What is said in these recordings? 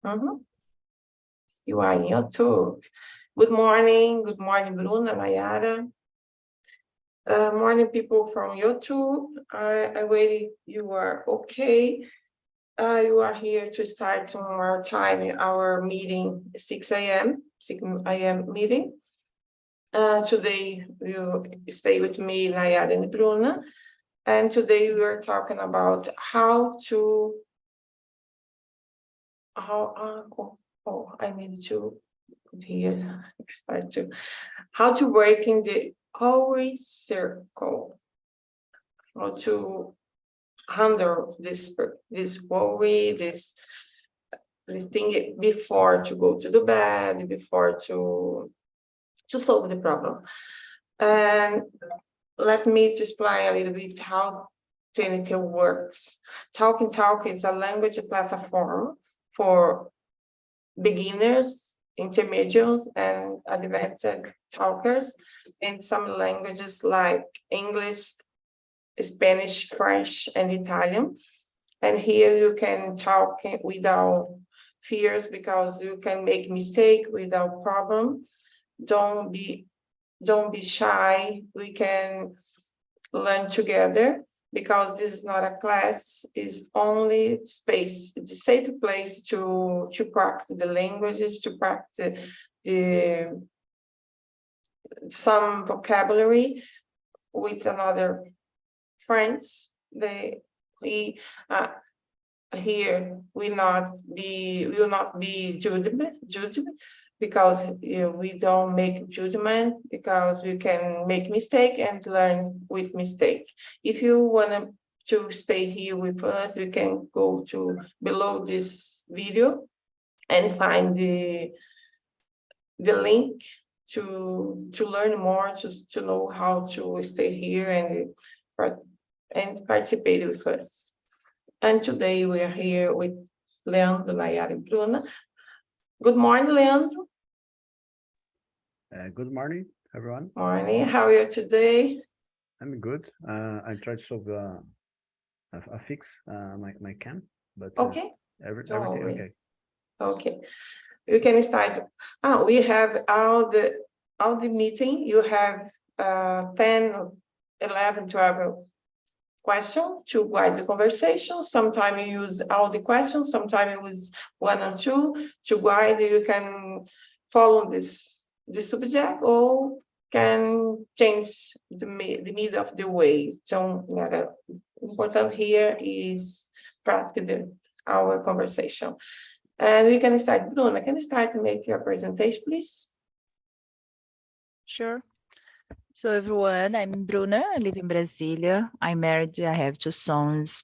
Mhm. You are in YouTube. Good morning, Bruna, Nayara. Morning, people from YouTube. I waited. You are okay. You are here to start our time, our meeting, 6 a.m. 6 a.m. meeting. Today you stay with me, Nayara and Bruna, and today we are talking about how I need to put here start to how to work in the always circle, how to handle this worry, this thing before to go to the bed, before to solve the problem. And let me to explain a little bit how Trinity works. Talk is a language platform for beginners, intermediates, and advanced talkers in some languages like English, Spanish, French, and Italian. And here you can talk without fears because you can make mistake without problem. Don't be shy. We can learn together because this is not a class, it's only space. It's a safe place to practice the languages, to practice some vocabulary with another friends. We here will not be judgment because we don't make judgment, because we can make mistake and learn with mistake. If you want to stay here with us, you can go to below this video and find the link to learn more, to know how to stay here and participate with us. And today we are here with Leandro, Nayara, and Bruna. Good morning, Leandro. Good morning, everyone. Morning. How are you today? I'm good. I tried to solve a fix my cam, but okay. everything okay. Okay, you can start. We have all the meeting. You have 10, 11, 12 questions to guide the conversation. Sometimes you use all the questions. Sometimes you use 1 and 2 to guide. You can follow this subject or can change the middle of the way. So important here is practice our conversation. And we can start. Bruna, can you start to make your presentation, please? Sure. So everyone, I'm Bruna, I live in Brasilia. I'm married, I have 2 sons.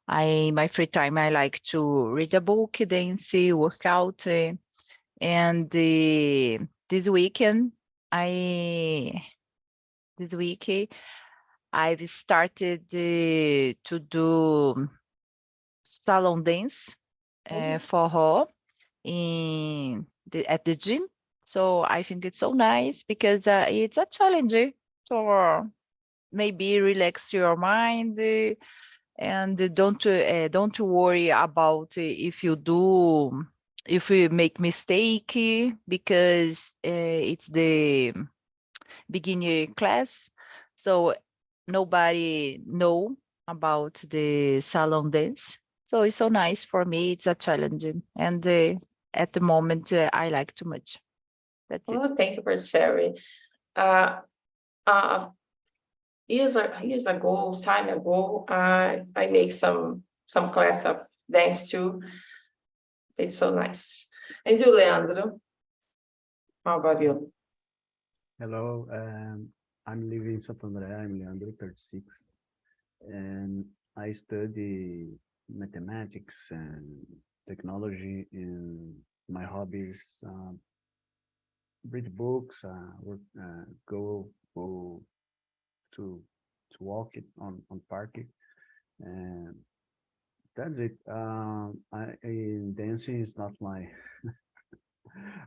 My free time, I like to read a book, dance, work out. And this weekend, I've started to do salon dance for her at the gym. So I think it's so nice because it's a challenge to maybe relax your mind and don't worry about if you make mistake because it's the beginner class, so nobody know about the salon dance. So it's so nice for me. It's a challenging, and at the moment I like too much. That's it. Thank you for sharing. Years ago, time ago, I make some class of dance too. It's so nice. And you, Leandro, how about you? Hello, I'm living in Santo André. I'm Leandro, 36, and I study mathematics and technology. In my hobbies, read books, work, go to walk it on park, and that's it. In dancing is not my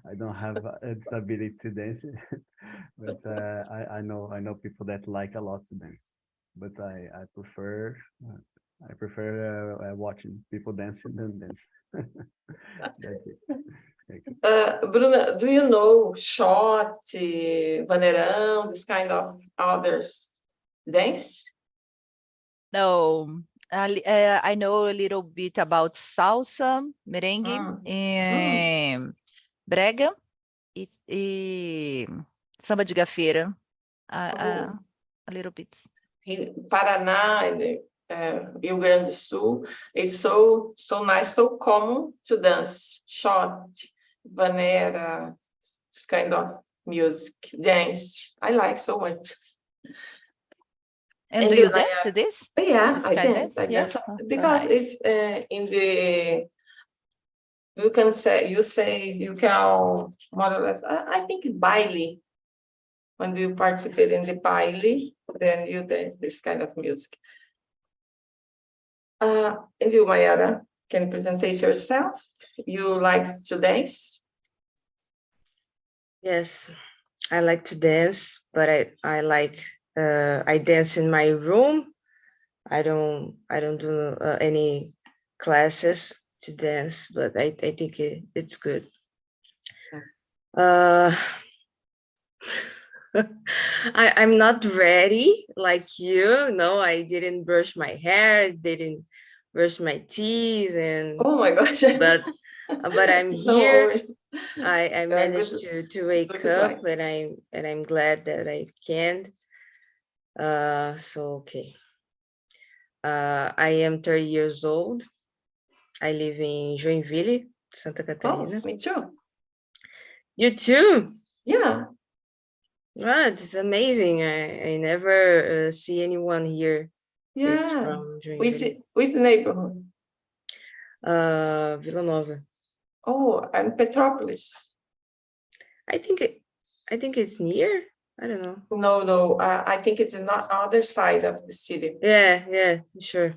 I don't have its ability to dance, but I know people that like a lot to dance. But I prefer watching people dancing than dance. That's it. Thank you. Bruna, do you know shot, vaneirão, this kind of others dance? No, I know a little bit about salsa, merengue, brega e samba de gafieira. A little bit. In Paraná, Rio Grande do Sul, it's so nice, so common to dance shot, vaneira, this kind of music, dance. I like so much. And do you dance this? Oh, yeah, This I kind dance. dance? I dance Yeah. because Nice. it's in the. You can say you can more or less. I think baile. When you participate in the baile, then you dance this kind of music. And you, Mayara, can you present yourself? You like to dance? Yes, I like to dance, but I like I dance in my room. I don't do any classes to dance, but I think it's good. I'm not ready like you. No, I didn't brush my hair, didn't brush my teeth, and Oh my gosh! but I'm Don't here. worry. I managed to wake up, and I'm glad that I can. So okay. I am 30 years old. I live in Joinville, Santa Catarina. Oh, me too. You too? Yeah. Ah, it's amazing. I never see anyone here. It's Yeah. from Joinville. With neighborhood. Vila Nova. Oh, and Petropolis. I think it's near. I don't know. No. I think it's not other side of the city. Yeah, sure.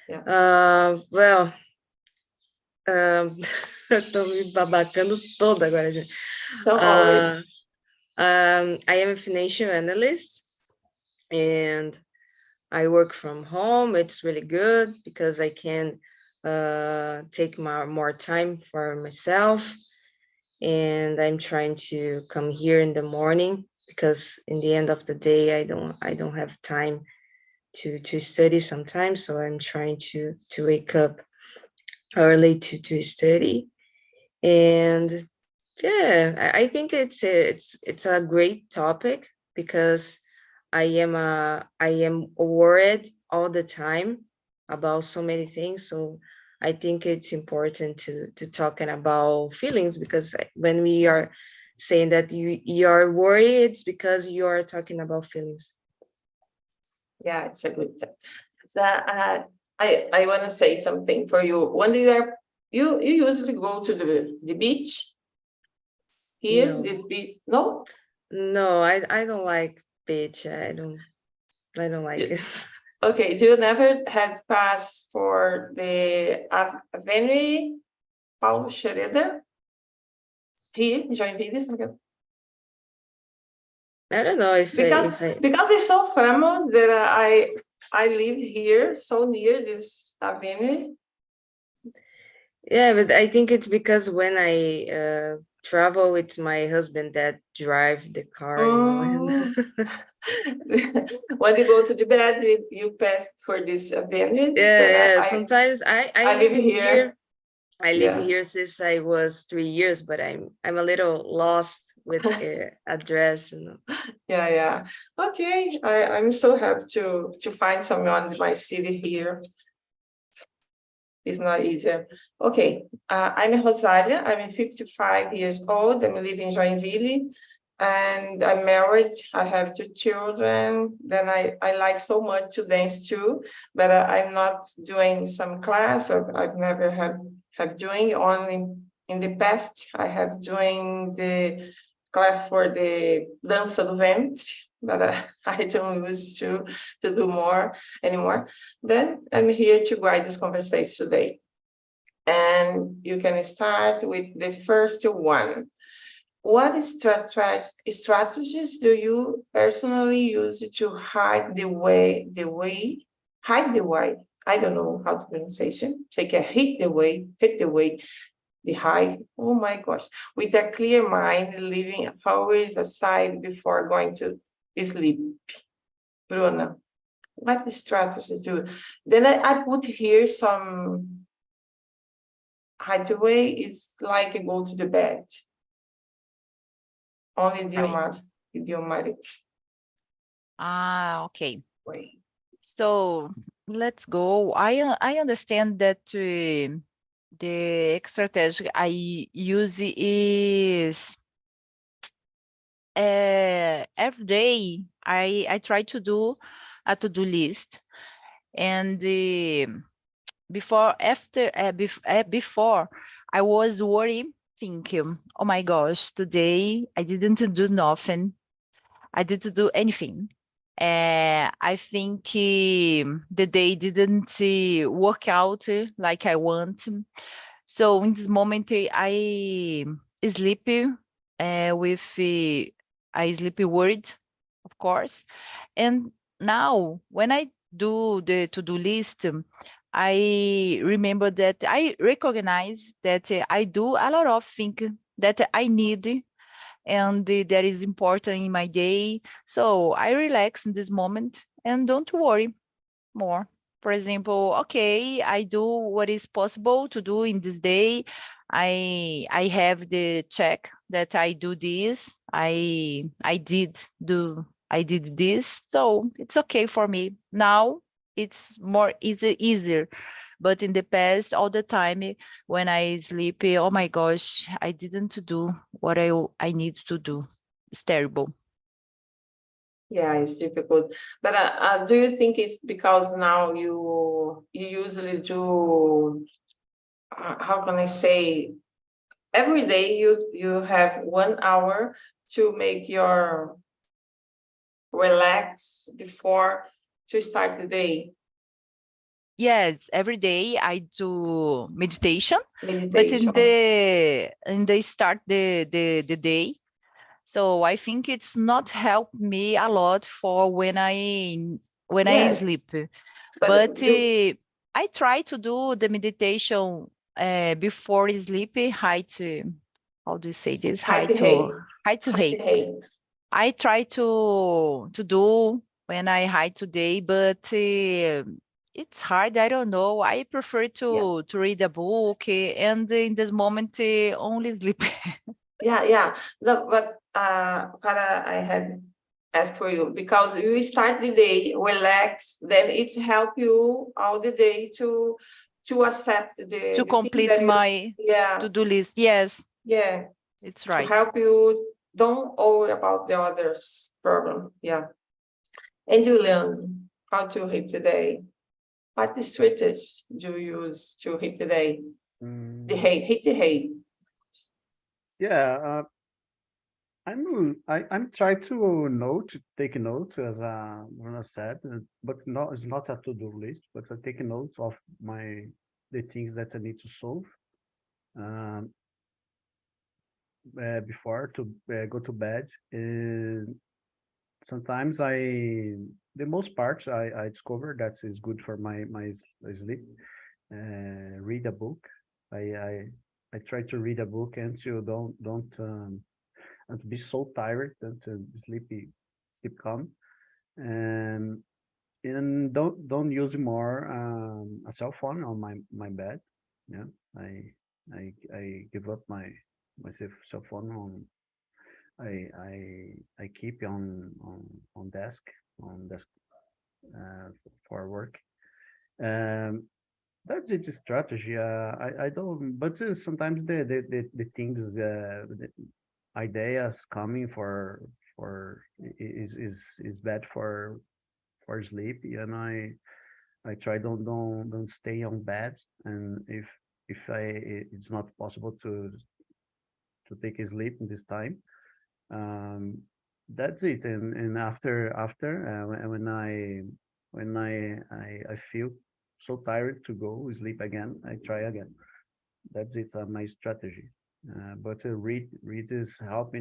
Yeah. Well, tô me babacando toda agora. Don't worry. I am a financial analyst, and I work from home. It's really good because I can take more time for myself, and I'm trying to come here in the morning because in the end of the day I don't have time to study sometimes, so I'm trying to wake up early to study. And yeah, I think it's a great topic because I am worried all the time about so many things. So I think it's important to talking about feelings, because when we are saying that you are worried, it's because you are talking about feelings. Yeah, it's a good thing. So, I want to say something for you. When you usually go to the beach here, No. this beach? No? No, I don't like beach. I don't like it. Okay, do you never had pass for the Avenue Paulo Schroeder here in Joinville? I don't know if Because it's so famous that I live here, so near this avenue. Yeah, but I think it's because when I travel, it's my husband that drive the car, you know. And When you go to the bed, you pass for this avenue. yeah. Sometimes I live live here. I live here since I was 3 years, but I'm a little lost with address. Yeah. Okay, I'm so happy to find someone in my city here. It's not easy. Okay, I'm Rosalia. I'm 55 years old. I'm living in Joinville, and I'm married. I have 2 children. Then I like so much to dance too, but I'm not doing some class. Or I've never have doing. Only in the past I have doing the class for the dança do ventre, but I don't use to do more anymore. Then I'm here to guide this conversation today. And you can start with the first one. What strategies do you personally use to hide the way? I don't know how to pronunciation. Take a hit the way the high. Oh my gosh, with a clear mind, leaving always aside before going to sleep. Bruna, what strategy do? Then I put here some hideaway is like go to the bed. Only Right. idiomatic Ah, okay. way. So let's go. I understand that the strategy I use is every day I try to do a to-do list, and before I was worried thinking, oh my gosh, today I didn't do nothing. I didn't do anything. I think the day didn't work out like I want. So in this moment, I sleep with I sleep word, of course. And now when I do the to-do list, I remember that I recognize that I do a lot of things that I need and that is important in my day. So I relax in this moment and don't worry more. For example, okay, I do what is possible to do in this day. I have the check that I do this. I did this, so it's okay for me. Now it's more easier. But in the past, all the time when I sleep, oh my gosh, I didn't do what I need to do. It's terrible. Yeah, it's difficult. But do you think it's because now you usually do, how can I say, every day you have 1 hour to make your relax before to start the day Yes, every day I do meditation, but meditation? in the start the day. So I think it's not helped me a lot for when I Yes, sleep. but But you I try to do the meditation before sleep. High to how do you say this? hide the hay, High to hide the hay. hay. I try to do when I hide today, but it's hard. I don't know. I prefer Yeah. to read a book, and in this moment only sleep. Yeah. Look, but what I had asked for you, because you start the day relax, then it help you all the day to accept To the thing complete that you, my yeah, to-do list. Yes, yeah, it's to right. help you don't worry about the others problem. Yeah. And Julian, how to hit today? What strategies do you use to hit today? The Mm, hay, hit the hay. yeah, I'm trying to take a note as Rana said, but not it's not a to-do list, but I take a note of the things that I need to solve um, before to go to bed. Sometimes the most part I discover that is good for my sleep. Read a book. I I I try to read a book and to don't and to be so tired and to sleep calm and don't use more a cell phone on my bed. Yeah, I give up my cell phone on I keep on desk uh, for work. Um, that's it, strategy. I don't, but sometimes the things, the ideas coming is bad for sleep, and I try don't stay on bed, and if it's not possible to take a sleep in this time, um, that's it. And after when I feel so tired to go sleep again, I try again. That's it. My strategy. But read is help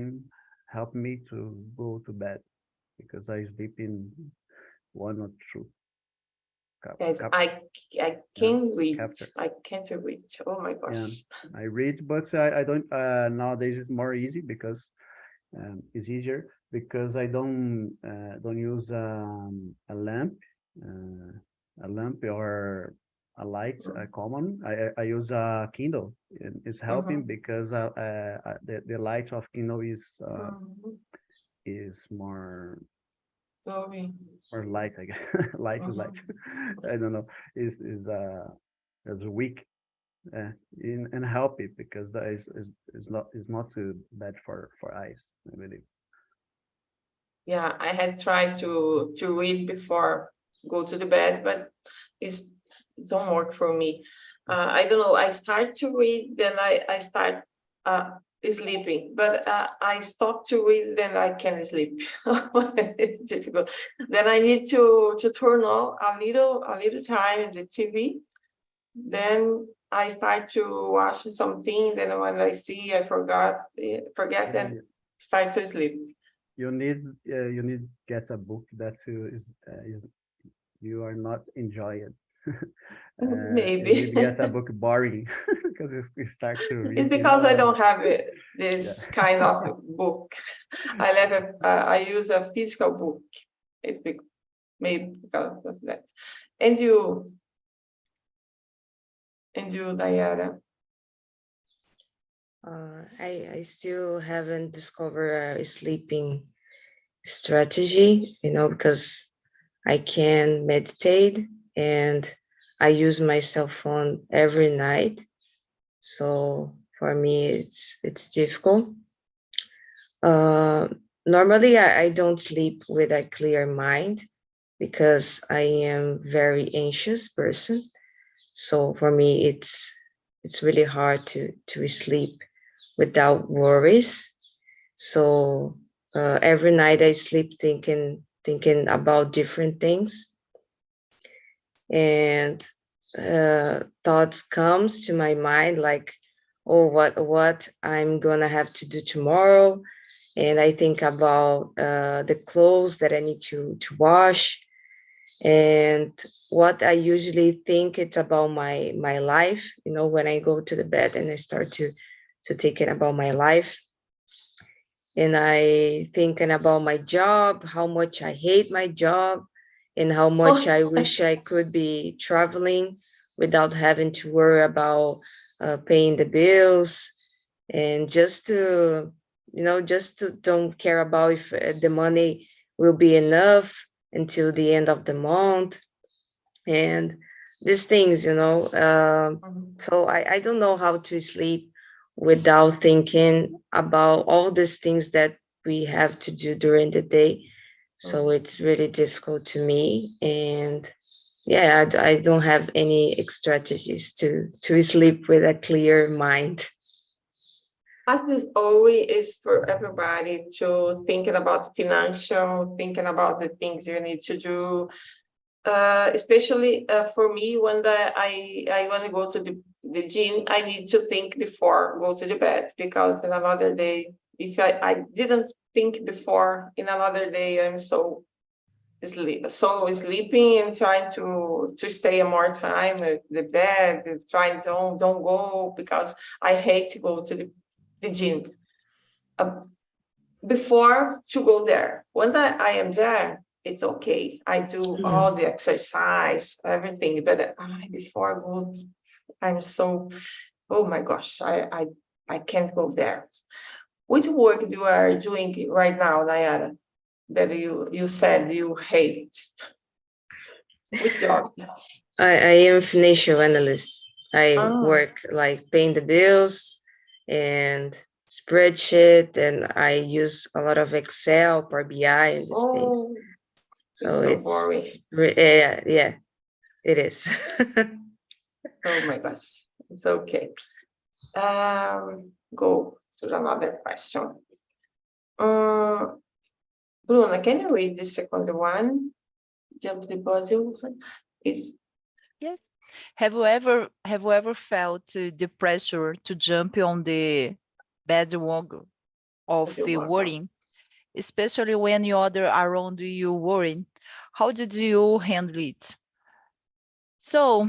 me to go to bed because I sleep in 1 or 2 Yes, cap- I can't read. capture. I can't read. Oh my gosh. I read, but I don't. Nowadays it's more easy because it's easier because I don't use a lamp or a light common. I use a Kindle. It's helping because the light of Kindle Mhm. is more Sorry. light. I guess light is light. I don't know. Is weak and help it because that is not too bad for eyes, I believe. Yeah, I had tried to read before go to the bed, but it's it don't work for me. I don't know. I start to read, then I start sleeping, but I stop to read, then I can't sleep. It's difficult. Then I need to turn on a little time the TV. Then I start to watch something. Then when I see I forget, Yeah, then start to sleep. you need get a book that is you are not enjoying. You Maybe. need to get a book boring because you start to It's read, because I don't have yeah. this kind of book. I use a physical book. It's maybe because of that. And you, Diana. I still haven't discovered a sleeping strategy, because I can meditate and I use my cell phone every night. So for me, it's difficult. Normally, I don't sleep with a clear mind because I am very anxious person. So for me, it's really hard to sleep without worries. So every night I sleep thinking about different things, and thoughts comes to my mind like, oh, what I'm gonna have to do tomorrow, and I think about the clothes that I need to wash, and what I usually think it's about my life. When I go to the bed and I start to thinking about my life, and I thinking about my job, how much I hate my job, and how much I wish I could be traveling without having to worry about paying the bills, and just to don't care about if the money will be enough until the end of the month, and these things. So I don't know how to sleep without thinking about all these things that we have to do during the day. So it's really difficult to me. And yeah, I don't have any strategies to sleep with a clear mind. As this always is for everybody to thinking about financial, thinking about the things you need to do. Especially for me, when I want to go to the gym, I need to think before go to the bed, because in another day, if I didn't think before, in another day I'm so sleeping and trying to stay more time at the bed, trying don't go, because I hate to go to the gym. Before to go there. When I am there, it's okay. I do all the exercise, everything. But before I go, I'm so, oh my gosh, I can't go there. Which work you are doing right now, Nayara, that you said you hate? Which job? I am financial analyst. I Ah, work like paying the bills and spreadsheet, and I use a lot of Excel, Power BI, and these things. oh, it's So so it's boring. yeah, it is. Oh my gosh, it's okay. Go to another question. Bruna, can you read the second one? Job deposit is Yes. Have you ever felt the pressure to jump on the bandwagon of the one. worrying, especially when the other around you worrying? How did you handle it? So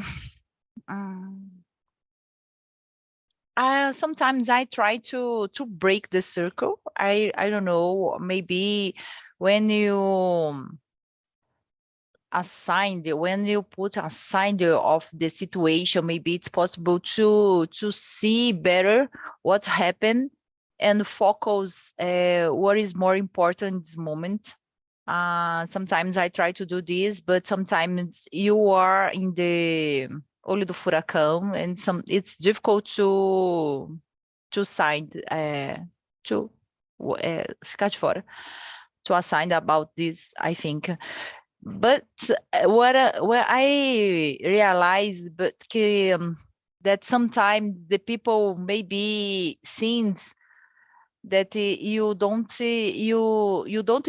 um, sometimes I try to break the circle. I don't know, maybe when you when you put aside of the situation, maybe it's possible to see better what happened and focus what is more important in this moment. Sometimes I try to do this, but sometimes you are in the olho do furacão, and it's difficult to sign to ficar de fora, to assign about this, I think. But what I realized, that sometimes the people maybe since that you don't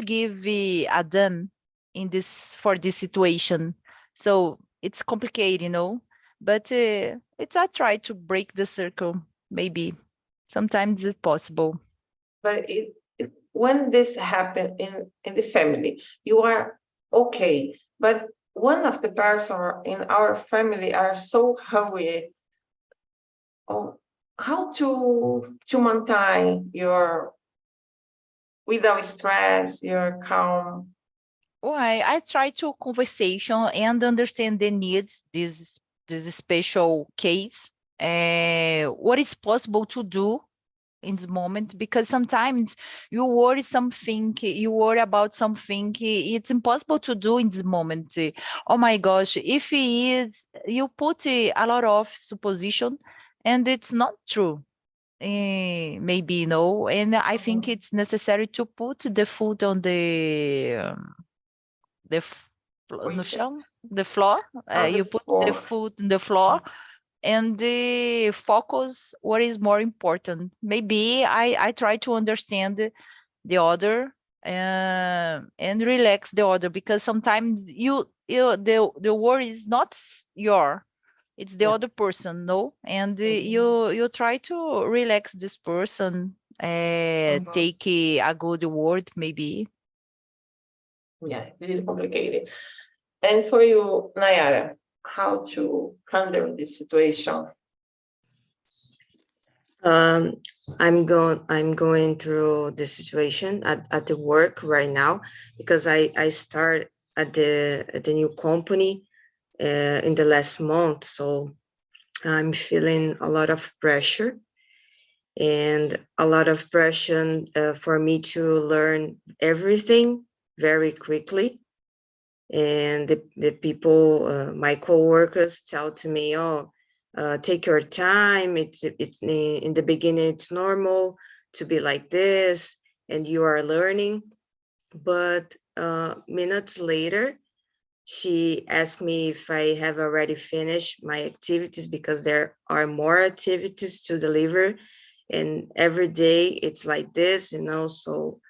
give a damn in this for this situation, so it's complicated, But it's I try to break the circle. Maybe sometimes it's possible. But when this happen in the family, you are okay. But one of the person in our family are so hurried. Oh, how to maintain your without stress, your calm. Well, I try to conversation and understand the needs this special case. What is possible to do in this moment, because sometimes you worry about something, it's impossible to do in this moment. Oh my gosh, if he is, you put a lot of supposition and it's not true. Maybe no, and I think Mhm. it's necessary to put the foot on the no With chão, the floor. on the You put the floor. foot on the floor and focus what is more important. Maybe I try to understand the other and relax the other, because sometimes the word is not your, it's the Yeah. other person, no, and Mhm. you try to relax this person, Mhm. take a good word maybe. Yeah, it's really complicated. And for you, Nayara, how to handle this situation? Um, I'm going through the situation at the work right now because I start at the new company in the last month, so I'm feeling a lot of pressure and a lot of pressure for me to learn everything very quickly. And the people, my coworkers, tell to me, "Oh, take your time. It's in the beginning. It's normal to be like this, and you are learning." But minutes later, she asked me if I have already finished my activities because there are more activities to deliver, and every day it's like this, So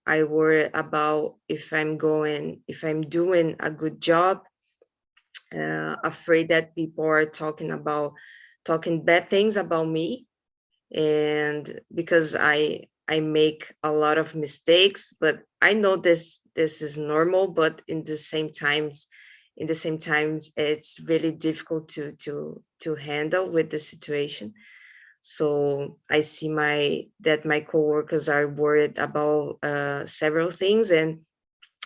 I worry about if I'm doing a good job, afraid that people are talking bad things about me, and because I make a lot of mistakes, but I know this is normal, but in the same times it's really difficult to handle with the situation. So I see that my coworkers are worried about several things, and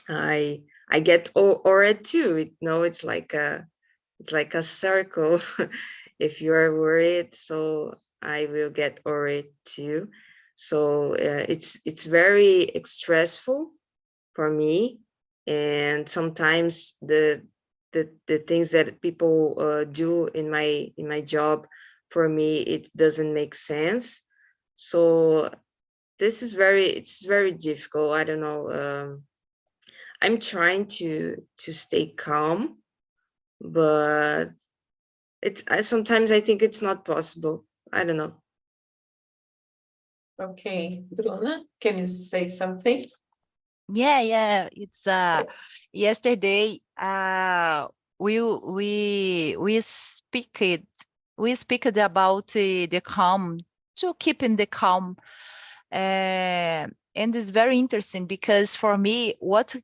I get worried too. It's like a circle. If you are worried, so I will get worried too. So it's very stressful for me, and sometimes the things that people do in my job, for me it doesn't make sense. So it's very difficult. I don't know. I'm trying to stay calm, but sometimes I think it's not possible. I don't know. Okay, Bruna, can you say something? Yeah, it's yesterday we speak about the calm, to keep in the calm. And it's very interesting because for me, what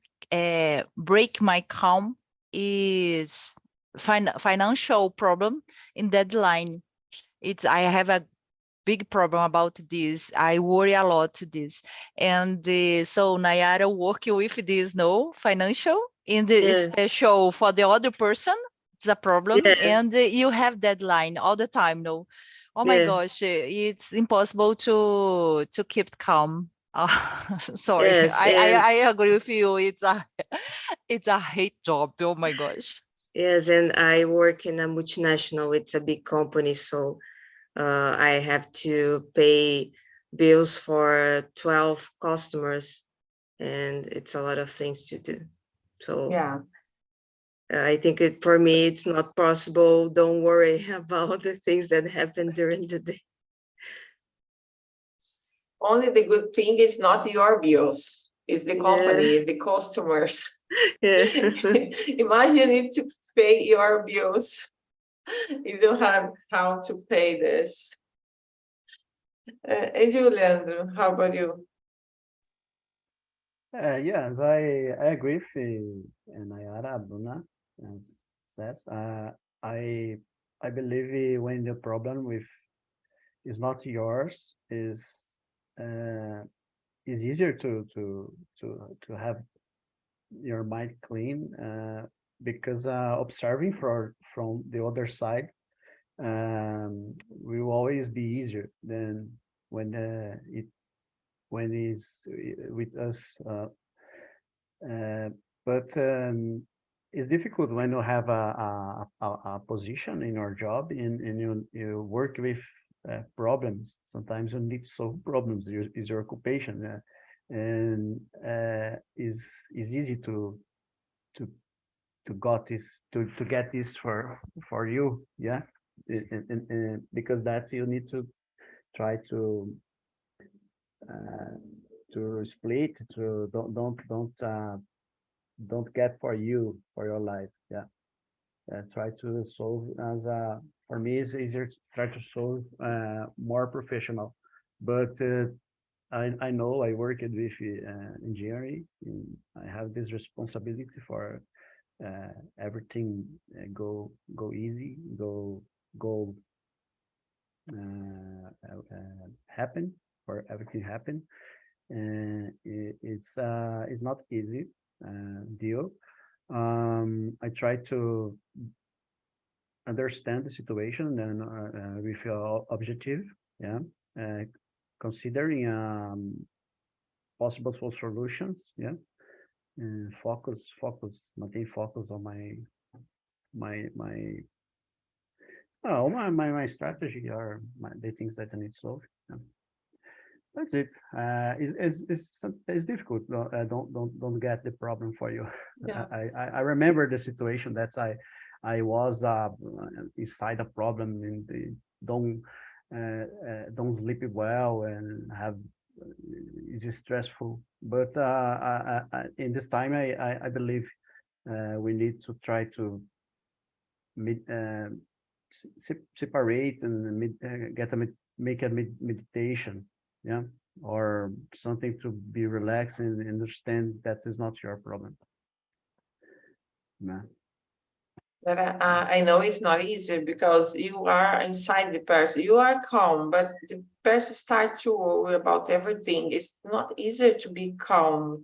break my calm is financial problem in deadline. I have a big problem about this. I worry a lot to this. And so Nayara working with this, no, financial in the Yeah. special for the other person, it's a problem. Yeah. And you have deadline all the time, no. Oh my Yeah. gosh, it's impossible to keep calm. Sorry, Yes. And I agree with you. It's a hate job. Oh my gosh. yes, and I work in a multinational. It's a big company, so I have to pay bills for 12 customers, and it's a lot of things to do. So Yeah. I think for me, it's not possible. Don't worry about the things that happen during the day. Only the good thing is not your bills, it's the company, Yeah. the customers. Yeah. Imagine if to pay your bills, you don't have how to pay this. And you, Leandro, how about you? Yes, I agree with Nayara, Bruna, says. I I believe when the problem with is not yours is easier to have your mind clean because observing from the other side will always be easier than when when it's with us. But it's difficult when you have a position in your job and you work with problems. Sometimes you need to solve problems. Is your occupation, and is easy to got this to get this for you, yeah. And because that you need to try uh, to split to don't get for you for your life, yeah. Try to solve as a for me it's easier to try to solve more professional, but I know I worked with engineering and I have this responsibility for everything go easy, go happen, or everything happen. And it's not easy deal. I try to understand the situation and we feel objective, yeah, uh, considering possible solutions, yeah, and maintain focus on my my strategy or the things that I need to solve. Yeah. That's it. It's difficult. Don't get the problem for you. Yeah. I remember the situation that I was inside a problem and don't sleep well and have is stressful. But in this time, I believe we need to try to separate and make a meditation, yeah, or something to be relaxed and understand that is not your problem. Yeah. But I know it's not easy because you are inside the person. You are calm, but the person starts to worry about everything. It's not easy to be calm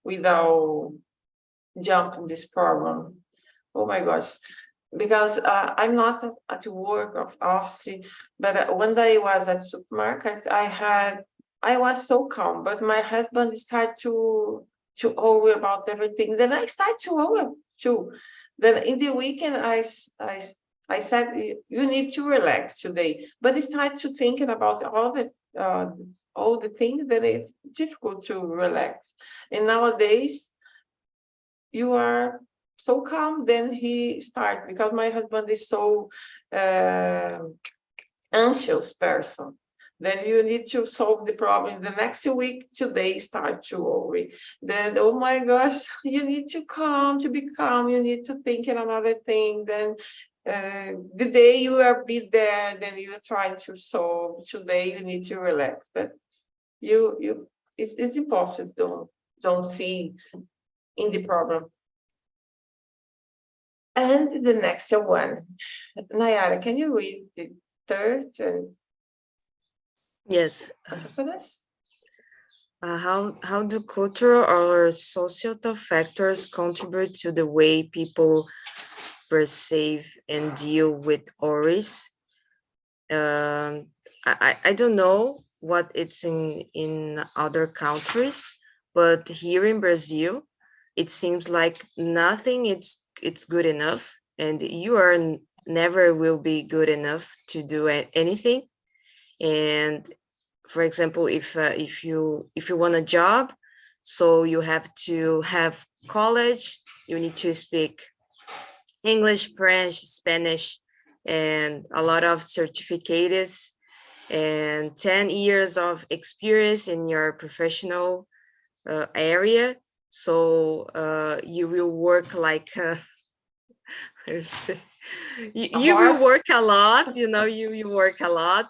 without jumping this problem. Oh my gosh. Because I'm not at work of office, but when I was at supermarket, I was so calm, but my husband started to worry about everything. Then I start to worry too. Then in the weekend, I said, you need to relax today. But I start to thinking about all the things, then it's difficult to relax. And nowadays, you are so calm, then he start, because my husband is so anxious person, then you need to solve the problem the next week, today start to worry, then oh my gosh, you need to be calm, you need to think in another thing, then the day you are be there, then you are trying to solve, today you need to relax, but it's impossible, don't see in the problem. And the next one, Nayara, can you read the third and Yes. also for this? How do cultural or societal factors contribute to the way people perceive and deal with worries? I don't know what it's in other countries, but here in Brazil, it seems like nothing it's good enough, and you are never will be good enough to do anything. And for example, if you want a job, so you have to have college, you need to speak English, French, Spanish, and a lot of certificates and 10 years of experience in your professional area. So you will work like you will horse? work a lot, you work a lot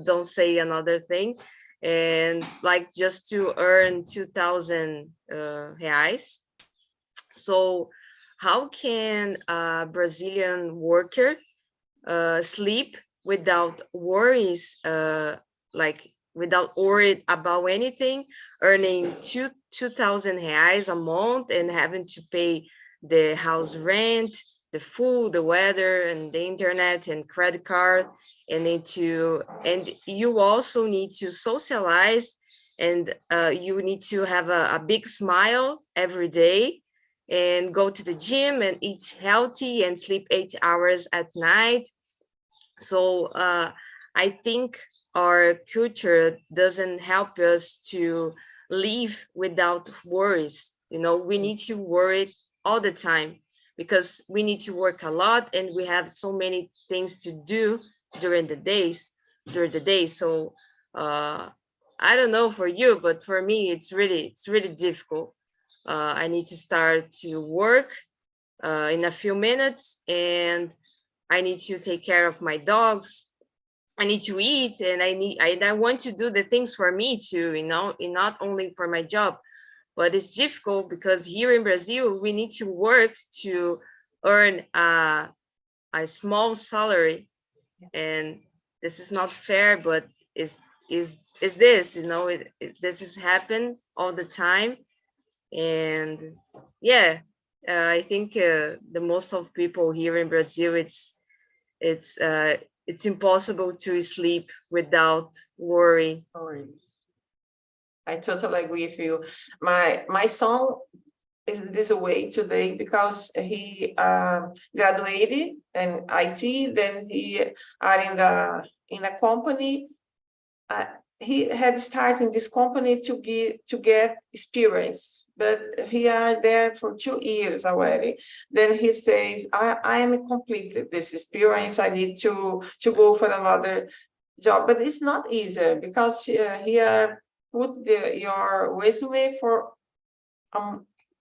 don't say another thing, and like just to earn 2,000 reais. So how can a Brazilian worker sleep without worries, like without worried about anything, earning 2,000 reais a month and having to pay the house rent, the food, the weather, and the internet and credit card, and you also need to socialize, and you need to have a big smile every day, and go to the gym and eat healthy and sleep 8 hours at night. So I think our culture doesn't help us to live without worries. We need to worry all the time because we need to work a lot and we have so many things to do during the day. So I don't know for you, but for me, it's really difficult. I need to start to work in a few minutes, and I need to take care of my dogs. I need to eat, and I want to do the things for me too, and not only for my job. But it's difficult because here in Brazil, we need to work to earn a small salary, and this is not fair. But is this, this has happened all the time, and yeah, I think the most of people here in Brazil, it's impossible to sleep without worry. Worries. I totally agree with you. My son is this way today because he graduated in IT, then he are in a company. He had started this company to get experience, but he are there for 2 years already. Then he says, I am completed this experience. I need to go for another job, but it's not easy because here put your resume for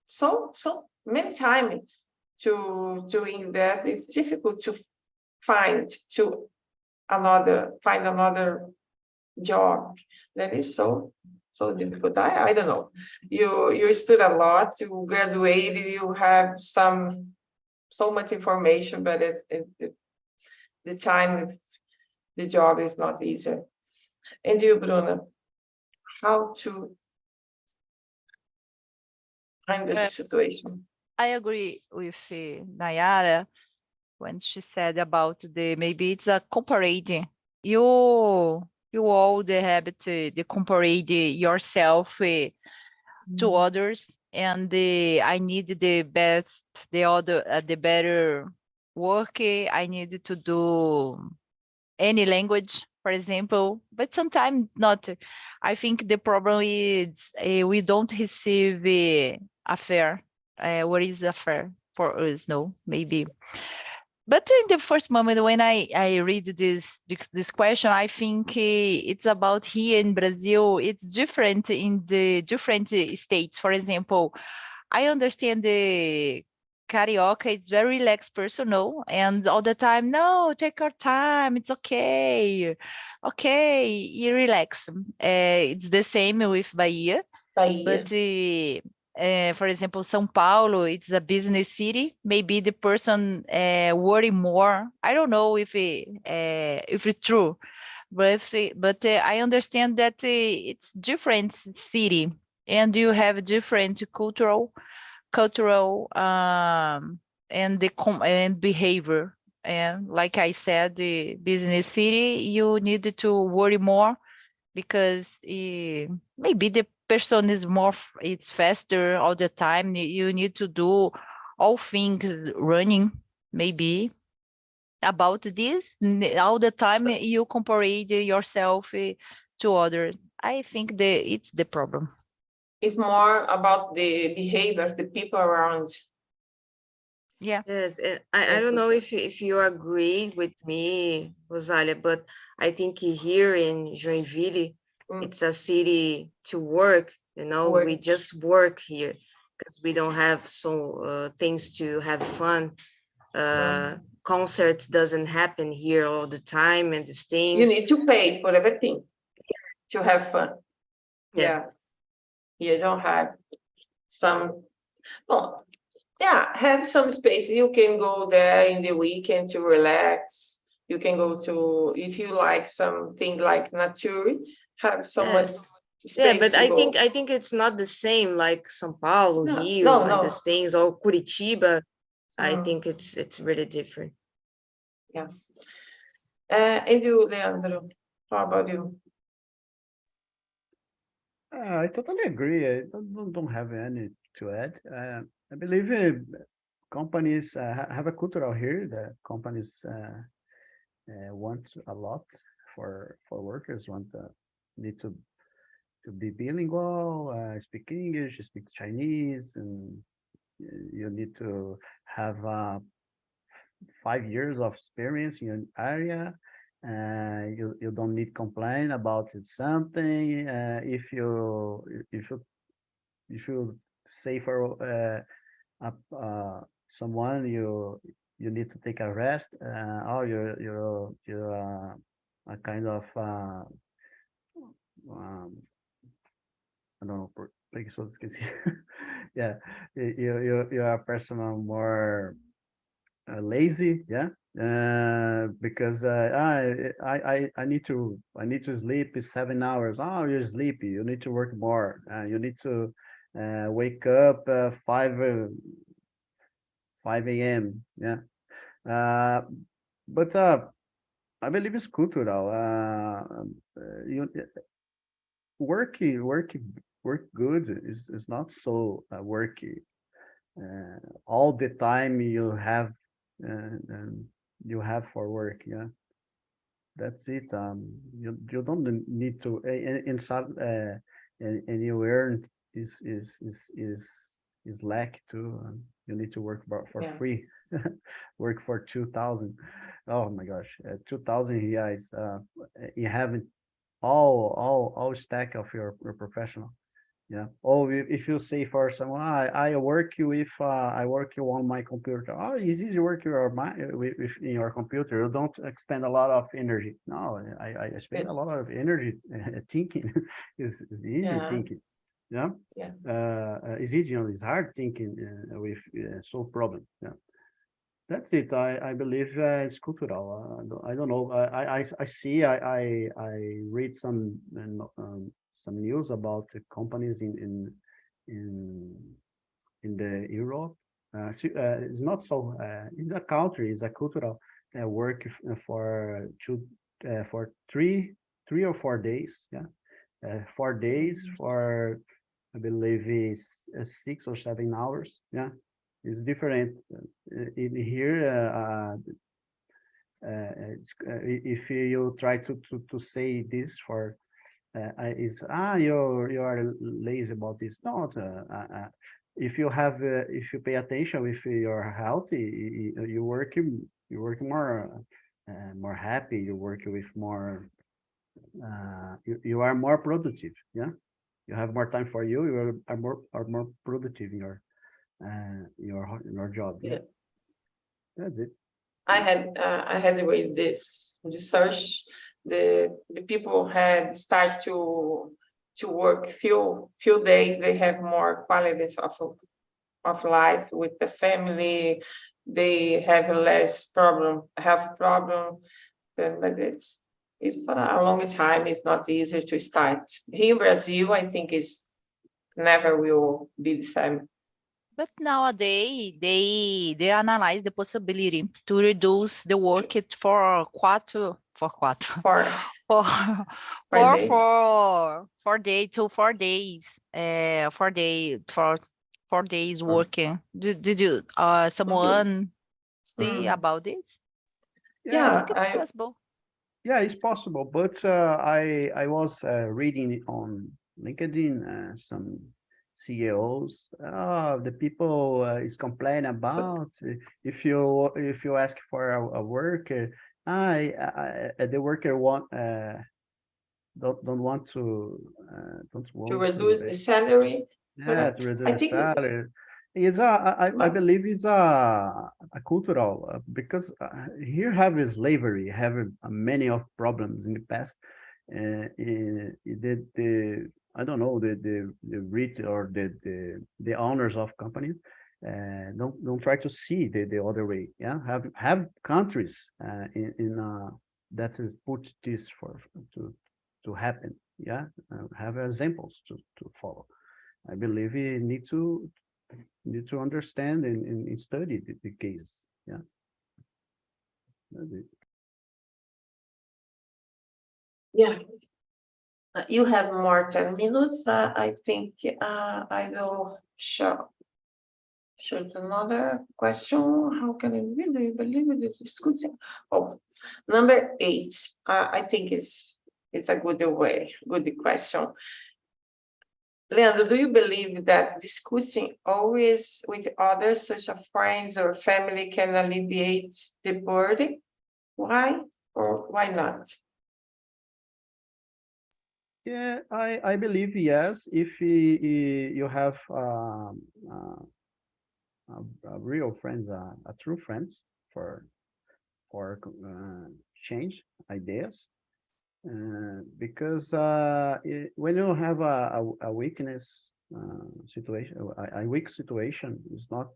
so many times to doing that. It's difficult to find another job. That is so difficult. I don't know. You stood a lot, you graduated, you have so much information, but the time, the job is not easy. And you, Bruna, how to handle the situation? I agree with Nayara when she said about maybe it's a comparating. You all the habit to compare yourself to others, and I need the best, the better work. I need to do any language, for example, but sometimes not. I think the problem is we don't receive a fair. What is a fair for us? No, maybe. But in the first moment when I read this question, I think it's about here in Brazil. It's different in the different states. For example, I understand the carioca, it's very relaxed personal, and all the time, no, take your time, it's okay. Okay, you relax. It's the same with Bahia, Bahia. but for example, São Paulo, it's a business city. Maybe the person worry more. I don't know if it's true, but I understand that it's different city, and you have different cultural and and behavior. And like I said, the business city, you need to worry more because maybe the person is more it's faster all the time. You need to do all things running. Maybe about this all the time you compare yourself to others. I think it's the problem. It's more about the behaviors, the people around. Yeah. Yes, I don't know if you agree with me, Rosalia, but I think here in Joinville, it's a city to work, we Work. just work here because we don't have so things to have fun. Concerts doesn't happen here all the time, and these You things. need to pay for everything to have fun. Yeah. You don't have some, oh, yeah, have some space. You can go there in the weekend to relax. You can go to, if you like something like nature, have so much space Yeah, but to I go. think it's not the same like São Paulo, No, Rio, and no. these things, or Curitiba. I Mm. think it's really different. Yeah. And you, Leandro, how about you? I totally agree. I don't have any to add. I believe companies have a cultural here that companies want a lot for workers, need to be bilingual, speak English, speak Chinese, and you need to have 5 years of experience in an area. You don't need complain about something. If you say for someone you need to take a rest, or you're a kind of I don't know, preguiçoso, esqueci. Yeah, you're a person more lazy, yeah, because I need to sleep 7 hours. Oh, you're sleepy. You need to work more. You need to wake up 5 a.m. Yeah, but I believe it's cultural. You work good is not so worky. All the time you have for work, yeah, that's it. You don't need to inside and you earn is lack too. You need to work for free. Work for 2,000. Oh my gosh, 2,000 reais. You have all stack of your professional. Yeah. Oh, if you say for someone, I work with I work you on my computer. Oh, it's easy work your with in your computer. You don't expend a lot of energy. No, I spend a lot of energy thinking. It's easy thinking. Yeah. Yeah. It's easy. It's hard thinking with solve problem. Yeah. That's it. I believe it's cultural. I don't know. I see. I read some news about the companies in the Europe. It's not so. It's a country. It's a cultural work for for 3 or 4 days. Yeah, 4 days for I believe is 6 or 7 hours. Yeah, it's different in here. If you try to say this for is you are lazy about this. Not if you have if you pay attention with your health, you work more happy. You work with more. You are more productive. Yeah, you have more time for you. You are more productive in your job. Yeah, that's it. I had to read this research. The people had start to work few days, they have more qualities of life with the family. They have less health problem. But it's for a long time. It's not easy to start. Here in Brazil, I think it's never will be the same. But nowadays, they analyze the possibility to reduce the work it for quatro, For for per day. 4 days to 4 days, 4 days working. Did you someone see Mm. about this? I Yeah, think it's possible. Yeah, it's possible, but I was reading on LinkedIn some CEOs. The people is complaining about if you ask for a worker, the worker don't want to to reduce the salary. yeah, But to reduce I the think salary. Is I But- believe is a cultural because here have is slavery, have many of problems in the past. The I don't know the rich or the owners of companies don't try to see the other way. Yeah, have countries in that is put this to happen. Yeah, have examples to follow. I believe we need to understand and study the case. Yeah. That's it. yeah, you have more 10 minutes. I think I will shoot another question. How can I really believe it is discussing? Oh, number 8. I think it's a good question. Leandro, do you believe that discussing always with others, such as friends or family, can alleviate the burden? Why or why not? Yeah, I believe yes. If you have a real friends, a true friends for change ideas, because when you have a weakness situation, a weak situation is not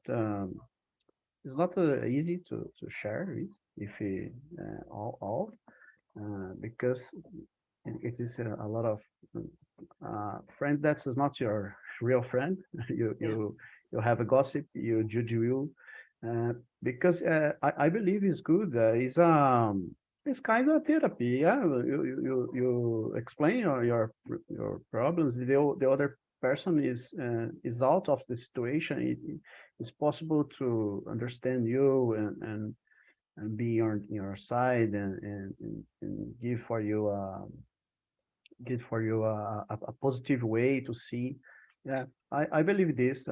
it's not easy to share it if all because it is a lot of friend that is not your real friend. You have a gossip, you judge you, because I believe it's good. It's kind of therapy. Yeah, you explain your problems. The other person is out of the situation. It's possible to understand you and be on your side and give for you a positive way to see. Yeah, I believe this.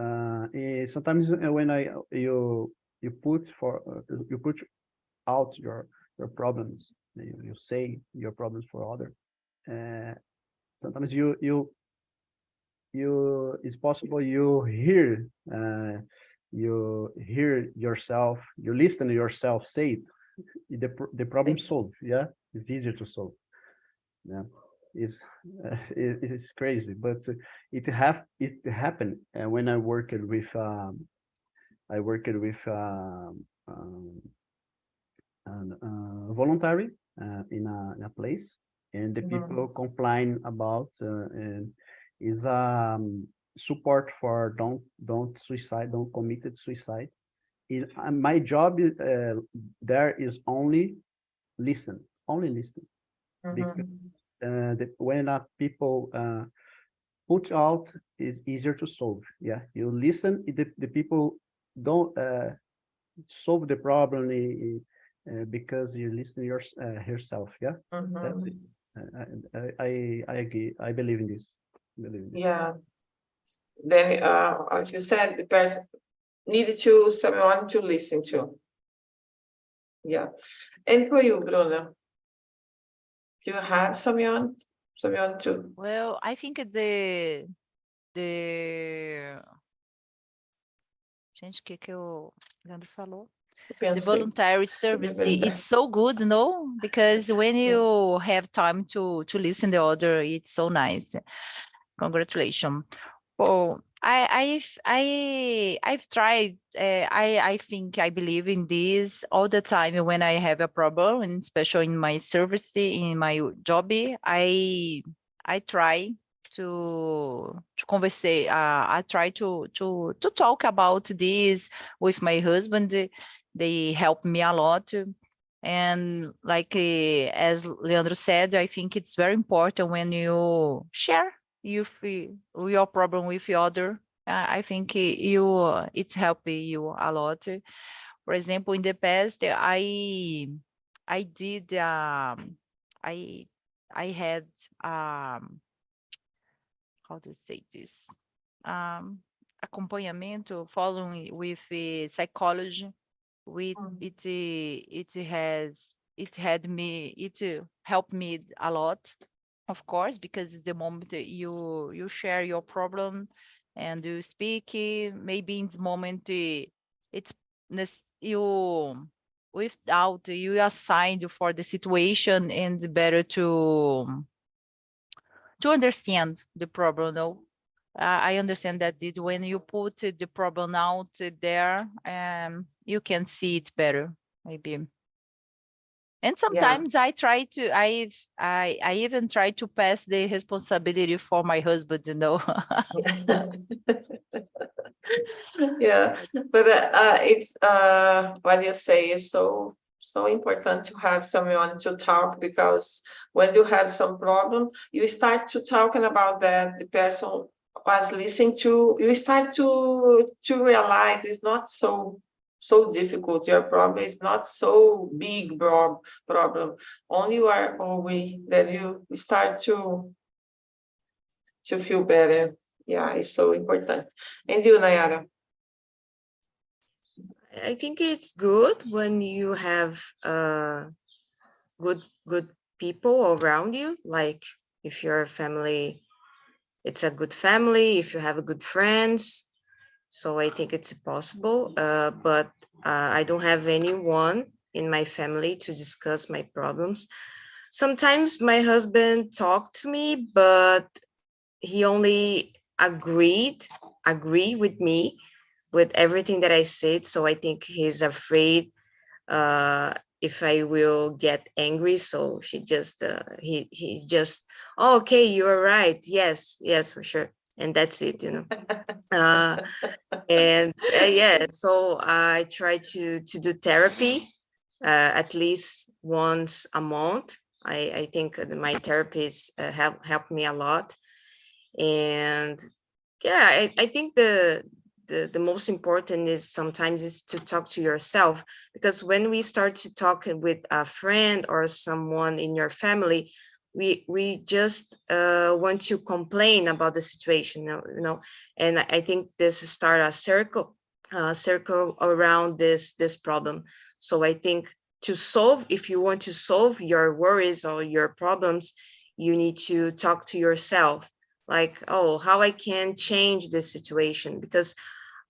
Sometimes when you put out your problems, you say your problems for other. Sometimes it's possible you hear yourself, you listen to yourself say it. The problem solved. Yeah, it's easier to solve. Yeah, it's it's crazy, but it happened when I worked with voluntary in a place, and the people complain about and is support for don't suicide, don't commit suicide. My job there is only listen, because when people put out is easier to solve. Yeah, you listen, the people don't solve the problem because you listen yourself. Yeah, that's it. I agree. I believe in this. Yeah. Then, as you said, the person needed someone to listen to. Yeah. And for you, Bruna, do you have someone to Well, I think the gente, que o Leandro falou? The pensar? voluntary service, it's so good, because when you have time to listen the other, it's so nice. Congratulations. Oh, I've tried. I think I believe in this all the time when I have a problem, and especially in my service, in my job. I try to converse. I try to talk about this with my husband. They help me a lot. And like as Leandro said, I think it's very important when you share your problem with the other. I think it's helping you a lot. For example, in the past, I did I I had how to say this acompanhamento following with psychology. With Mm. it had me helped me a lot, of course, because the moment that you share your problem and you speak, maybe in this moment it's you without you assigned for the situation and better to understand the problem. No, I understand that when you put the problem out there, you can see it better, maybe. And Yeah. sometimes I even try to pass the responsibility for my husband, you know. Yeah, but it's what you say is so important to have someone to talk, because when you have some problem, you start to talking about that, the person was listening to you, start to realize it's not so difficult. Your problem is not so big problem. Only you are away, then you start to feel better. Yeah, it's so important. And you, Nayara? I think it's good when you have good people around you. Like if your family, it's a good family. If you have a good friends, so I think it's possible. But I don't have anyone in my family to discuss my problems. Sometimes my husband talked to me, but he only agree with me with everything that I said. So I think he's afraid if I will get angry. So he just, oh, okay, you're right. Yes, for sure. And that's it, you know. Uh, and yeah, so I try to do therapy at least once a month. I think that my therapists help me a lot. And yeah, I think the most important is sometimes is to talk to yourself, because when we start to talk with a friend or someone in your family, we just want to complain about the situation, you know. And I think this start a circle around this problem. So I think to solve, if you want to solve your worries or your problems, you need to talk to yourself, like, oh, how I can change this situation, because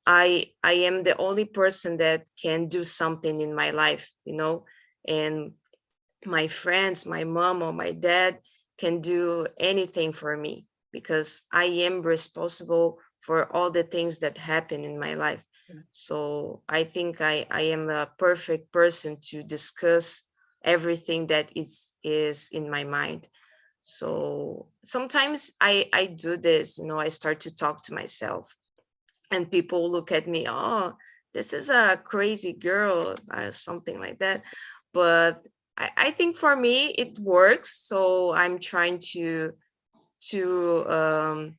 I am the only person that can do something in my life, you know. And my friends, my mom or my dad can do anything for me, because I am responsible for all the things that happen in my life. So I think I am a perfect person to discuss everything that is in my mind. So sometimes I do this, you know, I start to talk to myself, and people look at me, oh, this is a crazy girl or something like that. But I think for me it works. So I'm trying to um,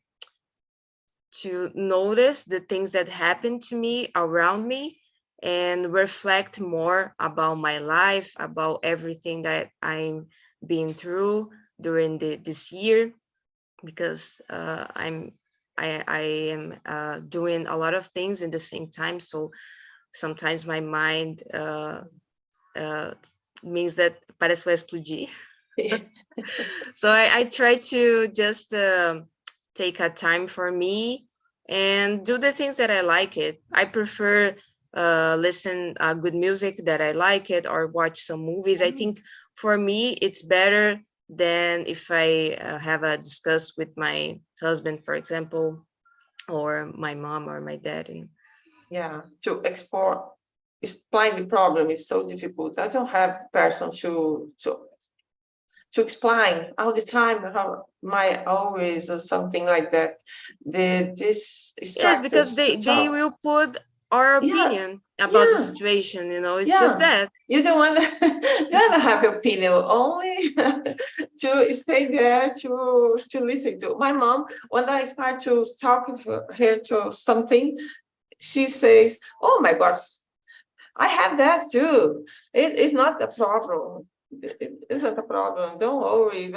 to notice the things that happen to me around me, and reflect more about my life, about everything that I'm been through during this year, because I am doing a lot of things in the same time. So sometimes my mind uh, means that parece que vai explodir. So I try to just take a time for me and do the things that I like it. I prefer listen good music that I like it, or watch some movies. I think for me it's better than if I have a discuss with my husband, for example, or my mom or my dad. Yeah, to explain the problem is so difficult. I don't have the person to explain all the time how my always or something like that. This Yes, because us to they talk. will put our Yeah, opinion about the yeah, situation, it's just yeah. that. You don't want to, you don't have opinion, only to stay there to listen to. My mom, when I start to talk her to something, she says, "Oh my gosh, I have that too. It's not a problem. It isn't a problem. Don't worry."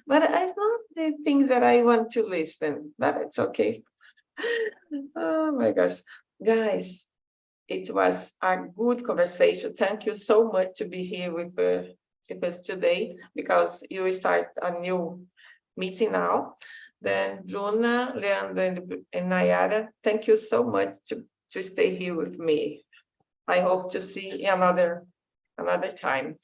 But it's not the thing that I want to listen. But it's okay. Oh my gosh, guys, it was a good conversation. Thank you so much to be here with us today, because you start a new meeting now. Then Bruna, Leandro, and Nayara, thank you so much to stay here with me. I hope to see you another time.